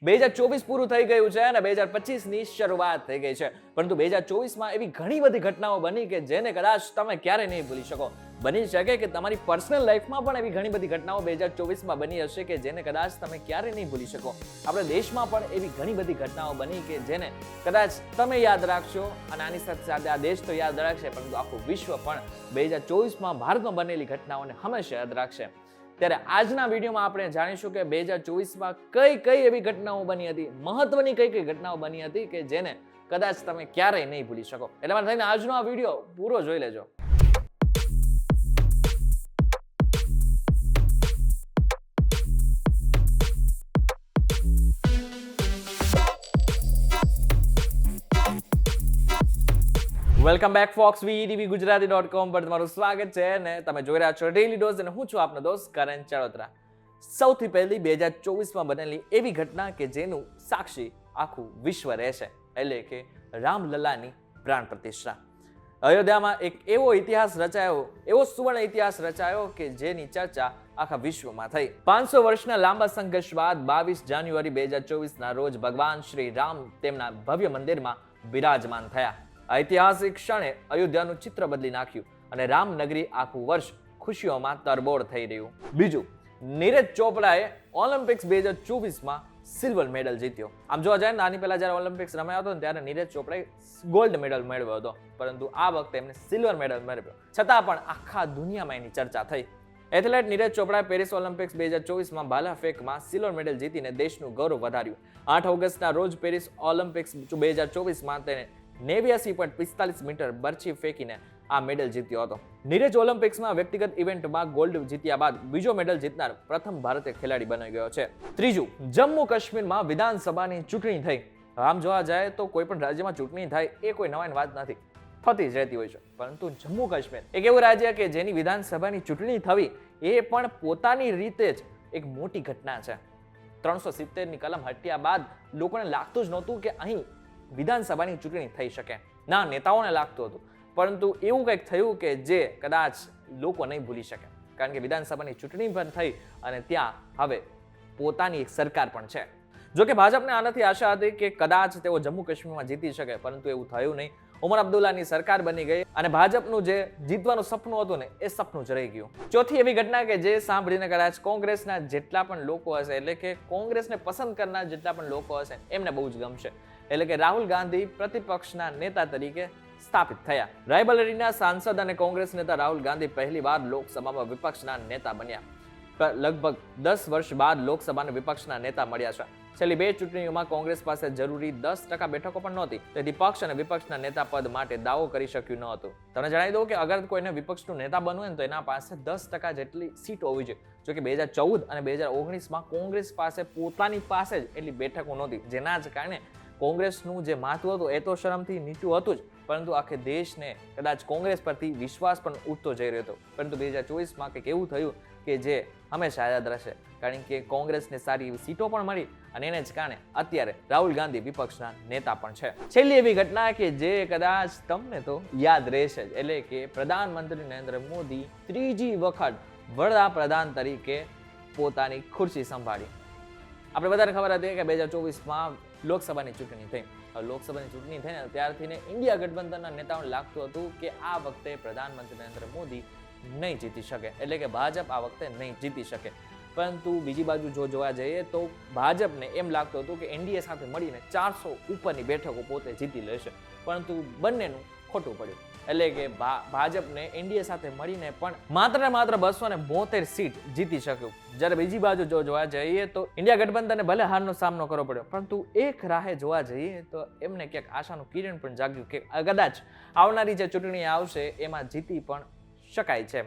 2024 પૂરું થઈ ગયું છે અને 2025ની શરૂઆત થઈ ગઈ છે, પરંતુ 2024માં એવી ઘણી બધી ઘટનાઓ બની કે જેને કદાચ તમે ક્યારેય નહીં ભૂલી શકો. બની શકે કે તમારી પર્સનલ લાઈફમાં પણ એવી ઘણી બધી ઘટનાઓ 2024માં બની હશે કે જેને કદાચ તમે ક્યારેય નહીં ભૂલી શકો. આપણા દેશમાં પણ એવી ઘણી બધી ઘટનાઓ બની કે જેને કદાચ તમે યાદ રાખશો અને આની સાથે સાથે આ દેશ તો યાદ રાખશે, પરંતુ આખું વિશ્વ પણ 2024માં ભારતમાં બનેલી ઘટનાઓને હંમેશા યાદ રાખશે. ત્યારે આજના વિડીયોમાં આપણે જાણીશું કે 2024માં કઈ એવી ઘટનાઓ બની હતી, મહત્વની કઈ ઘટનાઓ બની હતી કે જેને કદાચ તમે ક્યારેય નહીં ભૂલી શકો. એટલે માટે થઈને આજનો આ વિડીયો પૂરો જોઈ લેજો. વેલકમ બેક ફોક્સ VTVGujarati.com પર તમારું સ્વાગત છે અને તમે જોઈ રહ્યા છો ડેઈલી ડોઝ અને હું છું આપનો દોસ્ત કરણ ચડોતરા. સૌથી પહેલી 2024માં બનેલી એવી ઘટના કે જેનું સાક્ષી આખું વિશ્વ રહેશે, એટલે કે રામલલ્લાની પ્રાણ પ્રતિષ્ઠા. અયોધ્યામાં એક એવો ઇતિહાસ રચાયો, એવો સુવર્ણ ઇતિહાસ રચાયો કે જેની ચર્ચા આખા વિશ્વમાં થઈ. 500 વર્ષના લાંબા સંઘર્ષ બાદ 22 જાન્યુઆરી 2024ના રોજ ભગવાન શ્રી રામ તેમના ભવ્ય મંદિરમાં બિરાજમાન થયા. ઐતિહાસિક ક્ષણે અયોધ્યાનું ચિત્ર બદલી નાખ્યું અને રામનગરી આખું વર્ષ ખુશીઓમાં તરબોળ થઈ રહ્યું. બીજું, નીરજ ચોપડાએ ઓલિમ્પિક્સ 2024માં સિલ્વર મેડલ જીત્યો. આમ જોવા જાય ને, આની પહેલા જ્યારે ઓલિમ્પિક્સ રમાયો હતો ત્યારે નીરજ ચોપડાએ ગોલ્ડ મેડલ મેળવ્યો હતો, પરંતુ આ વખતે એમને સિલ્વર મેડલ મેળવ્યો. છતાં પણ આખા દુનિયામાં એની ચર્ચા થઈ. એથ્લેટ નીરજ ચોપડાએ પેરિસ ઓલિમ્પિક્સ 2024માં ભાલા ફેંકમાં સિલ્વર મેડલ જીતીને દેશનું ગૌરવ વધાર્યું. 8 ઓગસ્ટના રોજ પેરિસ ઓલિમ્પિક્સ 2024માં તેને 89.45 મીટર બરછી ફેંકીને આ મેડલ જીત્યો હતો. નીરજ ઓલિમ્પિક્સમાં વ્યક્તિગત ઇવેન્ટમાં ગોલ્ડ જીત્યા બાદ બીજો મેડલ જીતનાર પ્રથમ ભારતીય ખેલાડી બની ગયો છે. ત્રીજું, જમ્મુ કાશ્મીરમાં વિધાનસભાની ચૂંટણી થઈ. આમ જોવા જાય તો કોઈ પણ રાજ્યમાં ચૂંટણી થાય એ કોઈ નવાઈની વાત નથી, થતી જ રહેતી હોય છે, પરંતુ જમ્મુ કાશ્મીર એક એવું રાજ્ય કે જેની વિધાનસભાની ચૂંટણી થવી એ પણ પોતાની રીતે જ એક મોટી ઘટના છે. 370ની કલમ હટ્યા બાદ લોકોને લાગતું જ નહોતું કે અહીં વિધાનસભાની ચૂંટણી થઈ શકે. ના, નેતાઓને લાગતું હતું, પરંતુ એવું કંઈક થયું કે જે કદાચ લોકો નહીં ભૂલી શકે, કારણ કે વિધાનસભાની ચૂંટણી પણ થઈ અને ત્યાં હવે પોતાની એક સરકાર પણ છે. જો કે ભાજપને આનાથી આશા હતી કે કદાચ તેઓ જમ્મુ કાશ્મીરમાં જીતી શકે, પરંતુ એવું થયું નહીં. ઉમર અબ્દુલ્લાની સરકાર બની ગઈ અને ભાજપનું જે જીતવાનું સપનું હતું ને એ સપનું જ રહી ગયું. ચોથી એવી ઘટના કે જે સાંભળીને કદાચ કોંગ્રેસના જેટલા પણ લોકો હશે, એટલે કે કોંગ્રેસને પસંદ કરનાર જેટલા પણ લોકો હશે, એમને બહુ જ ગમશે. એટલે કે રાહુલ ગાંધી પ્રતિપક્ષના નેતા તરીકે સ્થાપિત થયા. રાયબરેલીના સાંસદ અને કોંગ્રેસ નેતા રાહુલ ગાંધી પહેલી વાર લોકસભામાં વિપક્ષના નેતા બન્યા. લગભગ 10 વર્ષ બાદ લોકસભાના વિપક્ષના નેતા મળ્યા છે. છેલ્લી 2 ચૂંટણીઓમાં કોંગ્રેસ પાસે જરૂરી 10% બેઠકો પણ નહોતી, તેથી પક્ષ અને વિપક્ષના નેતા પદ માટે દાવો કરી શક્યું ન હતું. તમને જણાવી દઉં કે અગર કોઈને વિપક્ષનું નેતા બનવું હોય તો એના પાસે 10% જેટલી સીટ હોવી જોઈએ. જો કે 2014 અને 2019માં કોંગ્રેસ પાસે પોતાની પાસે જ એટલી બેઠકો નહોતી, જેના જ કારણે કોંગ્રેસનું જે મહત્વ હતું એ તો શરમથી નીચું હતું જ, પરંતુ આખે દેશને કદાચ કોંગ્રેસ પરથી વિશ્વાસ પણ ઉઠતો જઈ રહ્યો હતો. પરંતુ 2024માં કંઈક એવું થયું કે જે હંમેશા યાદ રહેશે, કારણ કે કોંગ્રેસને સારી એવી સીટો પણ મળી અને એને જ કારણે અત્યારે રાહુલ ગાંધી વિપક્ષના નેતા પણ છે. છેલ્લી એવી ઘટના કે જે કદાચ તમને તો યાદ રહેશે જ, એટલે કે પ્રધાનમંત્રી નરેન્દ્ર મોદી ત્રીજી વખત વડાપ્રધાન તરીકે પોતાની ખુરશી સંભાળી. આપણે બધાને ખબર હતી કે 2024માં લોકસભાની ચૂંટણી થઈ. લોકસભાની ચૂંટણી થઈ ને ત્યારથી ઇન્ડિયા ગઠબંધનના નેતાઓને લાગતું હતું કે આ વખતે પ્રધાનમંત્રી નરેન્દ્ર મોદી નહીં જીતી શકે, એટલે કે ભાજપ આ વખતે નહીં જીતી શકે. પરંતુ બીજી બાજુ જો જોવા જઈએ તો ભાજપને એમ લાગતું હતું કે એનડીએ સાથે મળીને 400 ઉપરની બેઠકો પોતે જીતી લેશે, પરંતુ બંનેનું ખોટું પડ્યું. એટલે કે ભાજપને એનડીએ સાથે મળીને પણ માત્ર ને માત્ર 272 સીટ જીતી શક્યું. જ્યારે બીજી બાજુ જો જોવા જઈએ તો ઇન્ડિયા ગઠબંધનને ભલે હારનો સામનો કરવો પડ્યો, પરંતુ એક રાહે જોવા જઈએ તો એમને ક્યાંક આશાનું કિરણ પણ જાગ્યું કે કદાચ આવનારી જે ચૂંટણી આવશે એમાં જીતી પણ શકાય છે.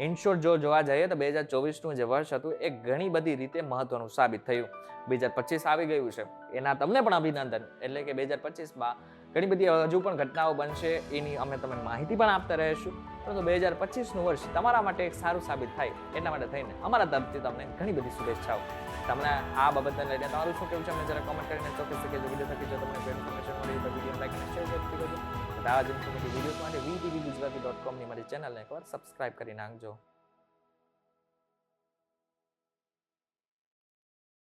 ઇન શોર્ટ જો જોવા જઈએ તો 2024નું જે વર્ષ હતું એ ઘણી બધી રીતે મહત્વનું સાબિત થયું. 2025 આવી ગયું છે, એના તમને પણ અભિનંદન. એટલે કે 2025માં ઘણી બધી હજુ પણ ઘટનાઓ બનશે, એની અમે તમને માહિતી પણ આપતા રહીશું. પરંતુ 2025નું વર્ષ તમારા માટે એક સારું સાબિત થાય એટલા માટે થઈને અમારા તરફથી તમને ઘણી બધી શુભેચ્છાઓ. તમને આ બાબતને લઈને તમારું શું કહેવું છે અમને જરા કોમેન્ટ કરીને ચોક્કસ કહેજો. વિડીયો થકી જો તમને ઇન્ફોર્મેશન મળી તો વિડીયો લાઈક અને શેર કરજો. આવા જ ઇન્ફોર્મેટિવ વિડીયોઝ માટે VTVGujarati.com ની મારી ચેનલને એકવાર સબસ્ક્રાઇબ કરી નાખજો.